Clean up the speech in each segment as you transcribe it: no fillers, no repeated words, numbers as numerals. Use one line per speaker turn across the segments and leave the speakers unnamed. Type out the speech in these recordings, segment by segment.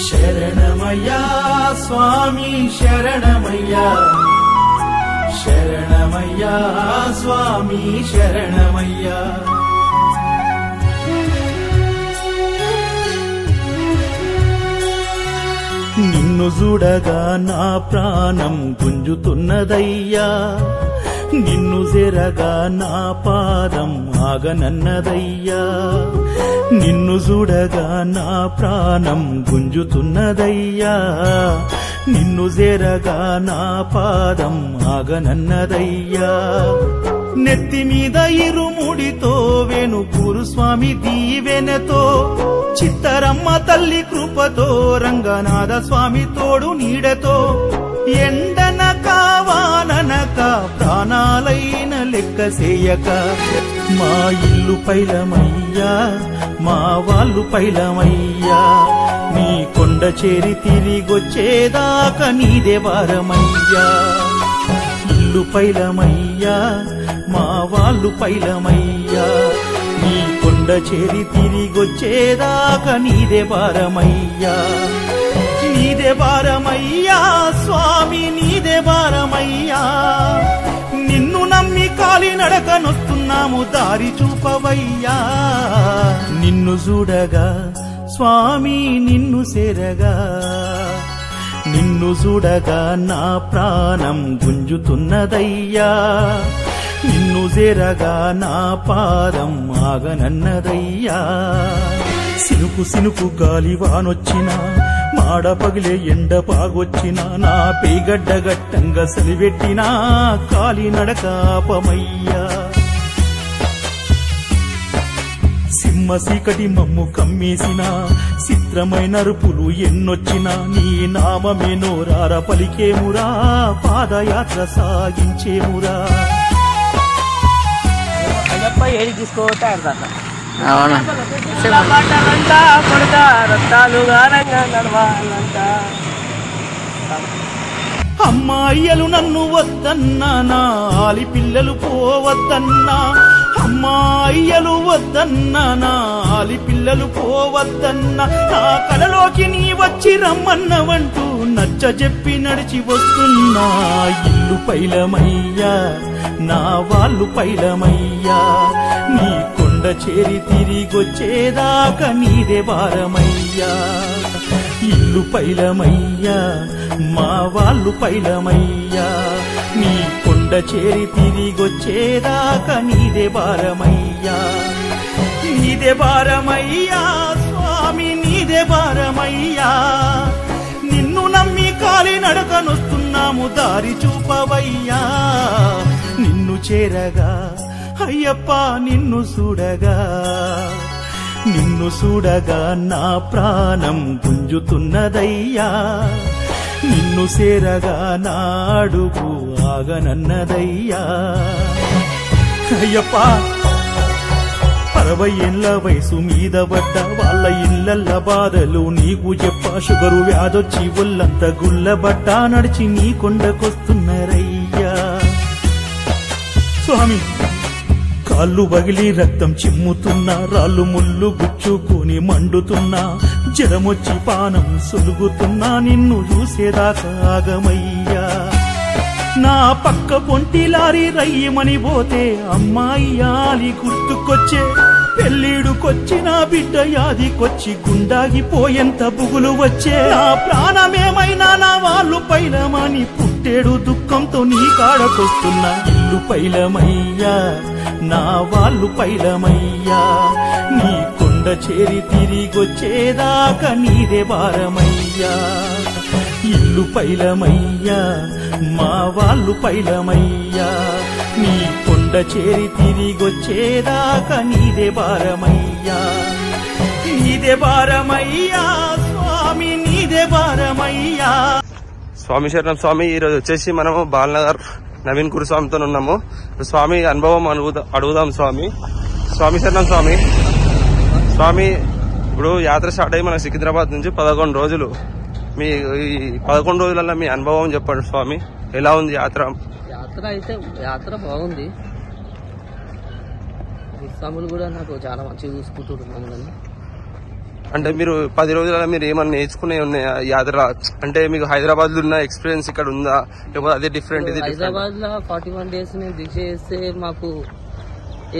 శరణమయ్యా స్వామి శరణమయ్యా శరణమయ్యా స్వామి శరణమయ్యా నిన్ను చూడగా నా ప్రాణం గుంజుతున్నదయ్యా నిన్ను జరగా నా పాదం ఆగనన్నదయ్యా నిన్ను చూడగా నా ప్రాణం గుంజుతున్నదయ్యా నిన్ను జరగా నా పాదం ఆగనన్నదయ్యా నెత్తి మీద ఇరుముడితో వేణుకూరు స్వామి దీవెనతో చిత్తరమ్మ తల్లి కృపతో రంగనాథ స్వామి తోడు నీడతో ఎండనక వాననక ప్రాణాలైన లెక్క చేయక మా ఇల్లు పైలమయ్యా మా వాళ్ళు పైలమయ్యా నీ కొండ చేరి తిరిగొచ్చేదాకా నీదే భారమయ్యా ఇల్లు పైలమయ్యా మా వాళ్ళు పైలమయ్యా నీ కొండ చేరి తిరిగొచ్చేదాకా నీదే భారమయ్యా నీదే భారమయ్యా స్వామి నీదే భారమయ్యా నిన్ను నమ్మి కాలి నడకనొస్తున్నాము దారి చూపవయ్యా నిన్ను చూడగా స్వామి నిన్ను సేరగా నిన్ను చూడగా నా ప్రాణం గుంజుతున్నదయ్యా నిన్ను జరగా నా పాదం ఆగనన్నదయ్యా సినుకు సినుకు గాలి వానొచ్చినా మాడ పగిలే ఎండ పాగొచ్చినా నా పేగడ్డ గట్టంగా సలివెట్టినా కాలి నడకాపమయ్యా సింహ సీకటి మమ్ము కమ్మేసిన చిత్రమైన అరుపులు ఎన్నొచ్చినా నీ నామమే నోరార పలికేమురా పాదయాత్ర సాగించేమురా
ఏడి తీసుకోవటంట రత్తాలు నడవాలంట
అమ్మాయిలు నన్ను వద్దన్నా నా ఆలి పిల్లలు పోవద్దన్నా అమ్మాయిలు వద్దన్నా నా ఆలి పిల్లలు పోవద్దన్నా నా కలలోకి నీ వచ్చి రమ్మన్నవంటూ నచ్చ చెప్పి నడిచి వస్తున్నా ఇల్లు పైలమయ్యా నా వాళ్ళు పైలమయ్యా నీ కొండ చేరి తిరిగొచ్చేదాకా నీదే భారమయ్యా ఇల్లు పైలమయ్యా మా వాళ్ళు పైలమయ్యా నీ కొండ చేరి తిరిగొచ్చేదాకా నీదే భారమయ్యా నీదే భారమయ్యా స్వామి నీదే భారమయ్యా నిన్ను నమ్మి కాలి నడకనొస్తున్నాము దారి చూపవయ్యా నిన్ను చేరగా అయ్యప్ప నిన్ను చూడగా నిన్ను చూడగా నా ప్రాణం గుంజుతున్నదయ్యా నిన్ను సేరగా నా అడుగు ఆగనన్నదయ్యా అయ్యప్ప 60 ఏళ్ల వయసు మీద పడ్డ వాళ్ళ ఇళ్ళల్ల బాధలు నీకు చెప్ప షుగరు వ్యాధొచ్చి ఒళ్ళంత గుల్లబడ్డ నడిచి నీ కొండకొస్తున్నారయ్యా స్వామి కాళ్ళు బగిలి రక్తం చిమ్ముతున్నా రాళ్ళు ముళ్ళు గుచ్చుకుని మండుతున్నా జరమొచ్చి పానం సులుగుతున్నా నిన్ను చూసేదాకా ఆగమయ్యా నా పక్క పొంటి లారీ రయ్యమని పోతే అమ్మాయి ఆలి గుర్తుకొచ్చే పెళ్ళిడుకొచ్చిన బిడ్డ యాదికొచ్చి గుండాగిపోయేంత బుగులు వచ్చే నా ప్రాణమేమైనా నా వాళ్ళు పైలమని పుట్టేడు దుఃఖంతో నీ కాడకొస్తున్నా ఇల్లు పైలమయ్యా నా వాళ్ళు పైలమయ్యా నీ కొండ చేరి తిరిగొచ్చేదాకా నీదే భారమయ్యా ఇల్లు పైలమయ్యా మా వాళ్ళు పైలమయ్యా నీ కొండ చేరి తిరిగొచ్చేదాకా నీదే భారమయ్యా నీదే భారమయ్యా స్వామి నీదే భారమయ్యా
స్వామి శరణం స్వామి. ఈరోజు వచ్చేసి మనము బాలనగర్ నవీన్ కురు స్వామితో ఉన్నాము. స్వామి అనుభవం అడుగుదాం స్వామి. స్వామి శరణం స్వామి. స్వామి ఇప్పుడు యాత్ర స్టార్ట్ అయ్యి మనకు సికింద్రాబాద్ నుంచి 11 రోజులు. మీ ఈ 11 రోజులలో మీ అనుభవం చెప్పండి స్వామి. ఎలా ఉంది యాత్ర?
యాత్ర బాగుంది. స్వాములు కూడా నాకు చాలా మంచిగా చూసుకుంటున్నారు మమ్మల్ని.
అంటే మీరు 10 రోజులలో మీరు ఏమన్నా నేర్చుకునే ఉన్నాయా యాత్ర? అంటే మీకు హైదరాబాద్ లో ఉన్న ఎక్స్పీరియన్స్ ఇక్కడ ఉందా, లేకపోతే అదే డిఫరెంట్? ఇది
హైదరాబాద్ లో 41 days నేను దీక్ష చేస్తే మాకు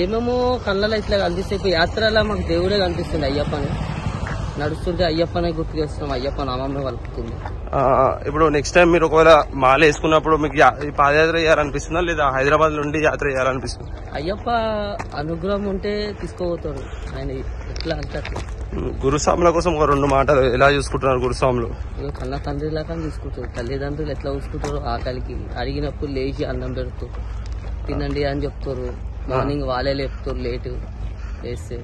ఏమేమో కళ్ళలో ఇట్లా కనిపిస్తే, ఇప్పుడు యాత్రలో మాకు దేవుడే కనిపిస్తుంది. అయ్యప్పని నడుస్తుంటే అయ్యప్పనే గుర్తు చేస్తున్నాం, అయ్యప్ప నామమే వలుపుతుంది.
ఇప్పుడు నెక్స్ట్ టైం మీరు ఒకవేళ మాల వేసుకున్నప్పుడు మీకు పాదయాత్ర చేయాలనిపిస్తుందా, లేదా హైదరాబాద్ నుండి యాత్ర చేయాలనిపిస్తుంది?
అయ్యప్ప అనుగ్రహం ఉంటే తీసుకోబోతాడు ఆయన, ఎట్లా అంటే అట్లా.
గురుస్వాముల కోసం ఒక 2 మాటలు ఎలా చూసుకుంటున్నారు గురుస్వాములు?
కన్న తండ్రి లాగా చూసుకుంటారు. తల్లిదండ్రులు ఎట్లా చూసుకుంటారు, ఆకలికి అడిగినప్పుడు లేచి అన్నం పెడతారు, తినండి అని చెప్తారు. మార్నింగ్ వాళ్ళే లేపుతారు లేటు లేస్తే.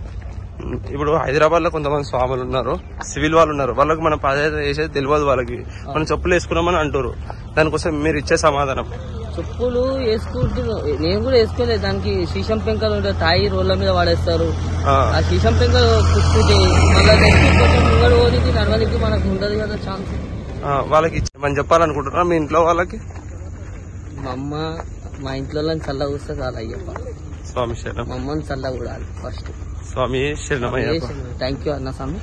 ఇప్పుడు హైదరాబాద్ లో కొంతమంది స్వాములు ఉన్నారు, సివిల్ వాళ్ళు ఉన్నారు, వాళ్ళకి మనం పాదయాత్ర చేసేది తెలియదు, వాళ్ళకి మనం చెప్పులు వేసుకున్నామని అంటారు. దానికోసం మీరు ఇచ్చే సమాధానం?
చెప్పులు వేసుకుంటున్నాం, నేను కూడా వేసుకోలేదు. దానికి శీషం పెంకలు ఉంటాయి, తాయి రోడ్ల మీద వాడేస్తారు. ఆ శీషం పెంకలు కుట్టుకుంటే మళ్ళీ కొంచెం ముంగడు పోనీకి నడవడానికి మనకు ఉండదు కదా ఛాన్స్.
వాళ్ళకి మనం చెప్పాలనుకుంటున్నా మీ ఇంట్లో వాళ్ళకి?
మా అమ్మ మా ఇంట్లో చల్ల కూస్తే చాలా అయ్యప్ప.
స్వామి శరణం.
మా అమ్మని చల్ల కూడాలి ఫస్ట్.
స్వామి శరణమయ్యప్ప.
థ్యాంక్ యూ అన్న స్వామి.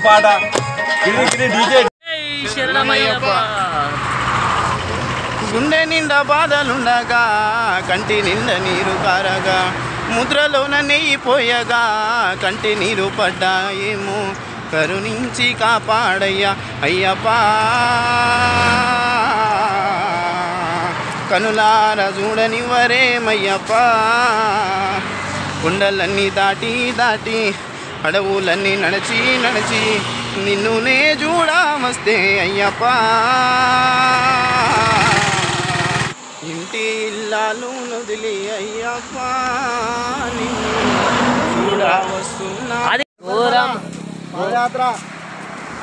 పాట
గుండె నిండా బాధలుండగా, కంటి నిండా నీరు కారగా, ముద్రలోన నెయ్యిపోయగా, కంటి నీరు పడ్డాయేమో, కరుణించి కాపాడయ్యా అయ్యప్ప. కనులార చూడనివ్వరేమయ్యప్ప. కొండలన్నీ దాటి దాటి, అడవులన్నీ నడిచి నడిచి, నిన్నునే చూడమస్తే అయ్యప్ప. ఇంటి ఇల్లాలు వదిలి అయ్యప్ప, నిన్ను చూడవస్తున్నా.
పాదయాత్ర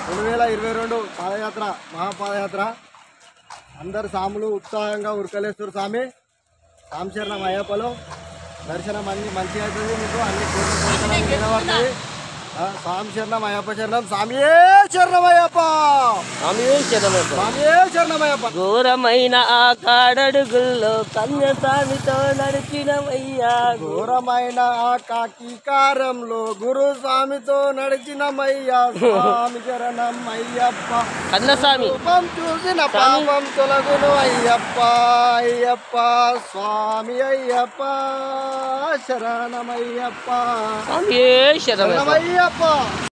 2022 పాదయాత్ర, మహాపాదయాత్ర. అందరు సాములు ఉత్సాహంగా ఉరకలేస్తారు స్వామి. సాంశరణం అయ్యప్పలో దర్శనం అన్ని మంచిగా అవుతుంది, మీకు అన్ని కోరికలు నిలబడుతుంది. స్వామి శరణం అయ్యప్ప శరణం. స్వామియే శరణమయ్యప్ప,
స్వామియే శరణమయ్యప్ప,
స్వామియే శరణమయ్యప్ప.
ఘోరమైన ఆ కాడడుగుల్లో కన్యస్వామితో నడిచినమయ్యా,
ఘోరమైన ఆ కాకికారంలో గురు స్వామితో నడిచినమయ్యా. స్వామి శరణం అయ్యప్ప.
కన్నస్వామి
రూపం చూసిన పాపం తొలగును అయ్యప్ప అయ్యప్ప. స్వామి అయ్యప్ప శరణమయ్యప్ప,
స్వామియే శరణమయ్యప్ప.
శరణమయ్యప్ప.